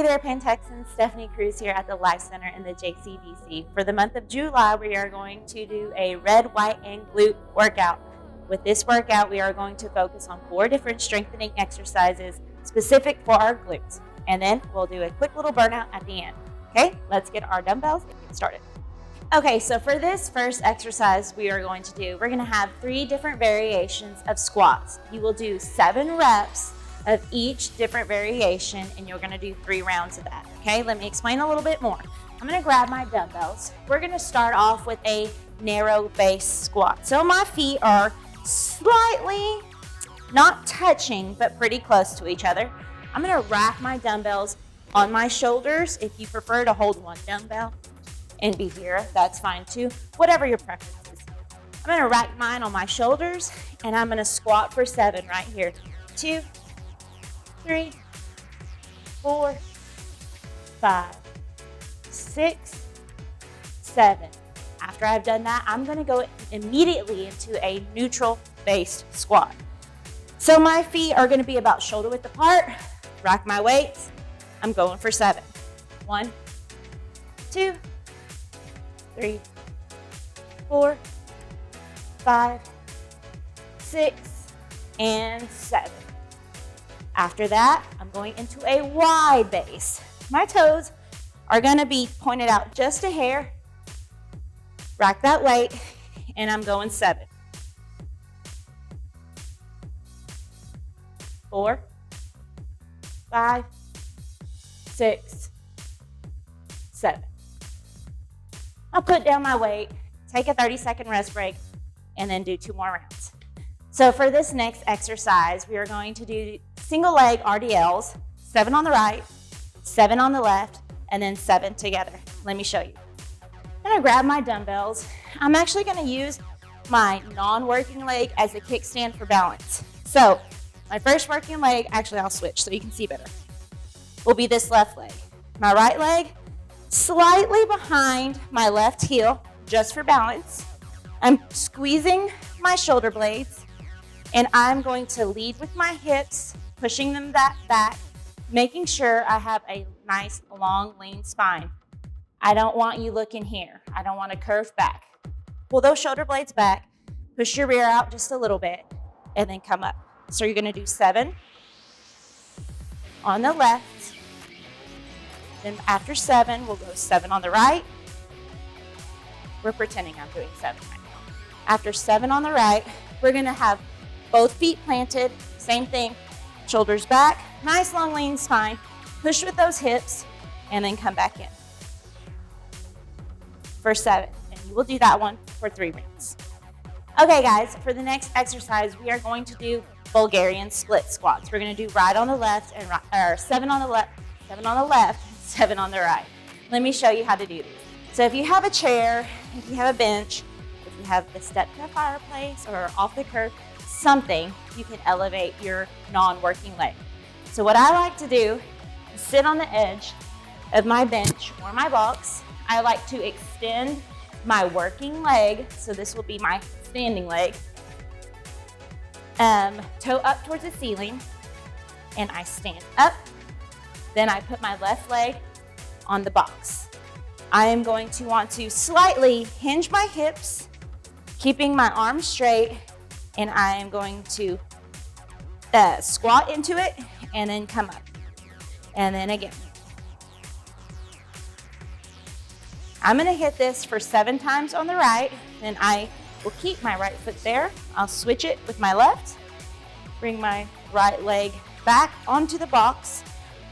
Hey there, Penn Texans. Stephanie Cruz here at the Life Center in the JCDC. For the month of July, we are going to do a red, white, and glute workout. With this workout, we are going to focus on 4 different strengthening exercises specific for our glutes. And then we'll do a quick little burnout at the end. Okay, let's get our dumbbells and get started. Okay, so for this first exercise we're going to have 3 different variations of squats. You will do 7 reps of each different variation, and you're going to do 3 rounds of that. Okay, let me explain a little bit more. I'm going to grab my dumbbells. We're going to start off with a narrow base squat. So my feet are slightly not touching, but pretty close to each other. I'm going to rack my dumbbells on my shoulders. If you prefer to hold one dumbbell and be here, that's fine too. Whatever your preference is. I'm going to rack mine on my shoulders, and I'm going to squat for 7 right here. 2, 3, 4, 5, 6, 7. After I've done that, I'm going to go immediately into a neutral based squat. So my feet are going to be about shoulder width apart. Rack my weights. I'm going for 7. 1, 2, 3, 4, 5, 6, and 7. After that, I'm going into a wide base. My toes are going to be pointed out just a hair. Rack that weight, and I'm going 7. 4, 5, 6, 7. I'll put down my weight, take a 30-second rest break, and then do 2 more rounds. So for this next exercise, we are going to do single leg RDLs, 7 on the right, 7 on the left, and then 7 together. Let me show you. I'm gonna grab my dumbbells. I'm actually gonna use my non-working leg as a kickstand for balance. So my first working leg, actually I'll switch so you can see better, will be this left leg. My right leg, slightly behind my left heel, just for balance. I'm squeezing my shoulder blades, and I'm going to lead with my hips, pushing them back, making sure I have a nice, long, lean spine. I don't want you looking here. I don't want to curve back. Pull those shoulder blades back, push your rear out just a little bit, and then come up. So you're going to do 7 on the left. Then after 7, we'll go 7 on the right. We're pretending I'm doing 7 right now. After 7 on the right, we're going to have both feet planted. Same thing. Shoulders back, nice long lean spine. Push with those hips, and then come back in for 7. And you will do that one for 3 rounds. Okay, guys, for the next exercise, we are going to do Bulgarian split squats. We're going to do right on the left and right, or 7 on the left, 7 on the left, 7 on the right. Let me show you how to do these. So if you have a chair, if you have a bench, if you have the step to a fireplace or off the curb, something, you can elevate your non-working leg. So what I like to do is sit on the edge of my bench or my box. I like to extend my working leg, so this will be my standing leg, toe up towards the ceiling, and I stand up. Then I put my left leg on the box. I am going to want to slightly hinge my hips, keeping my arms straight, and I am going to squat into it and then come up. And then again. I'm going to hit this for 7 times on the right, then I will keep my right foot there. I'll switch it with my left, bring my right leg back onto the box,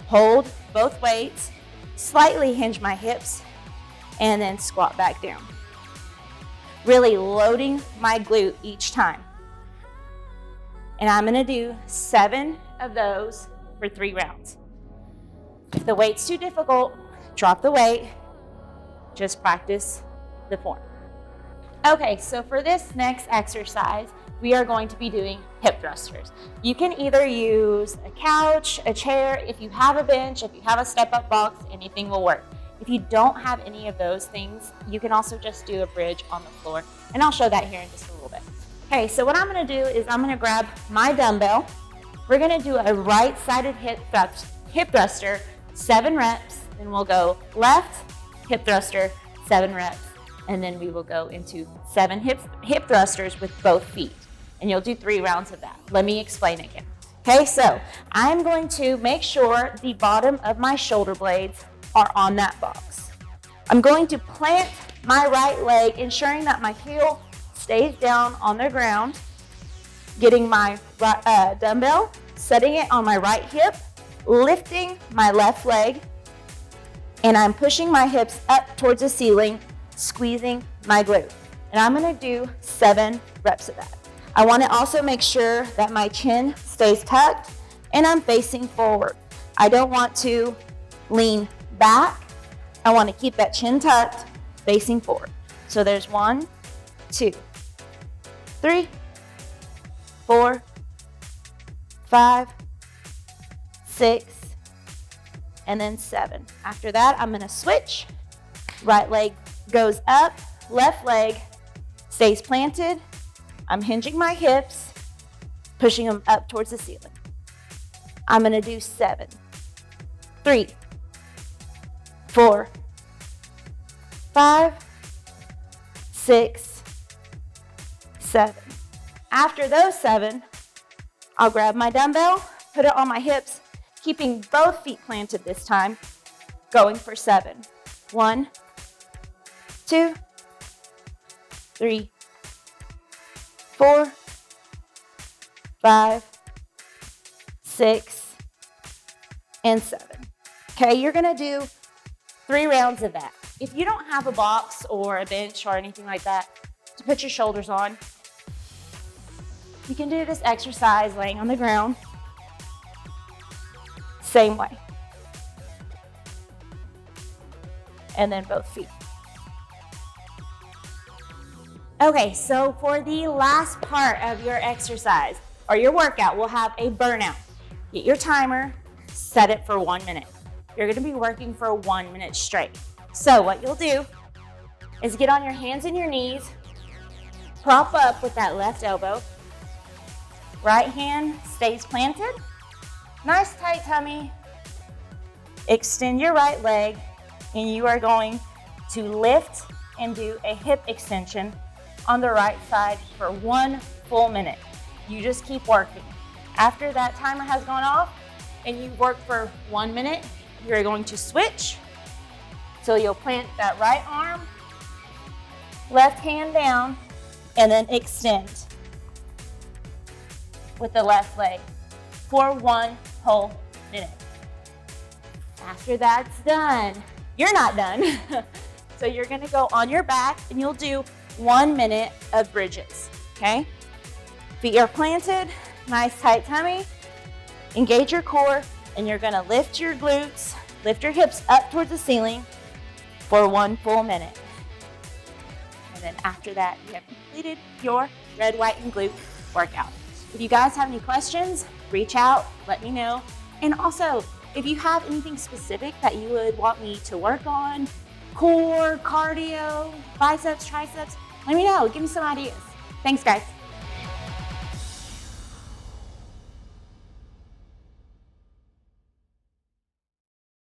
hold both weights, slightly hinge my hips, and then squat back down. Really loading my glute each time. And I'm gonna do 7 of those for 3 rounds. If the weight's too difficult, drop the weight, just practice the form. Okay, so for this next exercise, we are going to be doing hip thrusters. You can either use a couch, a chair, if you have a bench, if you have a step-up box, anything will work. If you don't have any of those things, you can also just do a bridge on the floor, and I'll show that here in just a little bit. Okay, so what I'm gonna do is I'm gonna grab my dumbbell. We're gonna do a right-sided hip thruster 7 reps, then we'll go left, hip thruster, 7 reps, and then we will go into 7 hip thrusters with both feet. And you'll do 3 rounds of that. Let me explain again. Okay, so I'm going to make sure the bottom of my shoulder blades are on that box. I'm going to plant my right leg, ensuring that my heel stays down on the ground, getting my dumbbell, setting it on my right hip, lifting my left leg, and I'm pushing my hips up towards the ceiling, squeezing my glute. And I'm gonna do 7 reps of that. I wanna also make sure that my chin stays tucked and I'm facing forward. I don't want to lean back. I wanna keep that chin tucked, facing forward. So there's 1, 2, 3, 4, 5, 6, and then 7. After that, I'm gonna switch. Right leg goes up, left leg stays planted. I'm hinging my hips, pushing them up towards the ceiling. I'm gonna do 7, 3, 4, 5, 6, 7. After those 7, I'll grab my dumbbell, put it on my hips, keeping both feet planted this time, going for 7. 1, 2, 3, 4, 5, 6, and 7. Okay, you're gonna do 3 rounds of that. If you don't have a box or a bench or anything like that to put your shoulders on, you can do this exercise laying on the ground. Same way. And then both feet. Okay, so for the last part of your exercise or your workout, we'll have a burnout. Get your timer, set it for 1 minute. You're gonna be working for 1 minute straight. So what you'll do is get on your hands and your knees, prop up with that left elbow. Right hand stays planted. Nice tight tummy. Extend your right leg, and you are going to lift and do a hip extension on the right side for 1 full minute. You just keep working. After that timer has gone off and you've worked for 1 minute, you're going to switch. So you'll plant that right arm, left hand down, and then extend with the left leg for 1 whole minute. After that's done, you're not done. So you're gonna go on your back and you'll do 1 minute of bridges, okay? Feet are planted, nice tight tummy. Engage your core, and you're gonna lift your glutes, lift your hips up towards the ceiling for 1 full minute. And then after that, you have completed your red, white, and glute workout. If you guys have any questions, reach out, let me know. And also, if you have anything specific that you would want me to work on, core, cardio, biceps, triceps, let me know. Give me some ideas. Thanks, guys.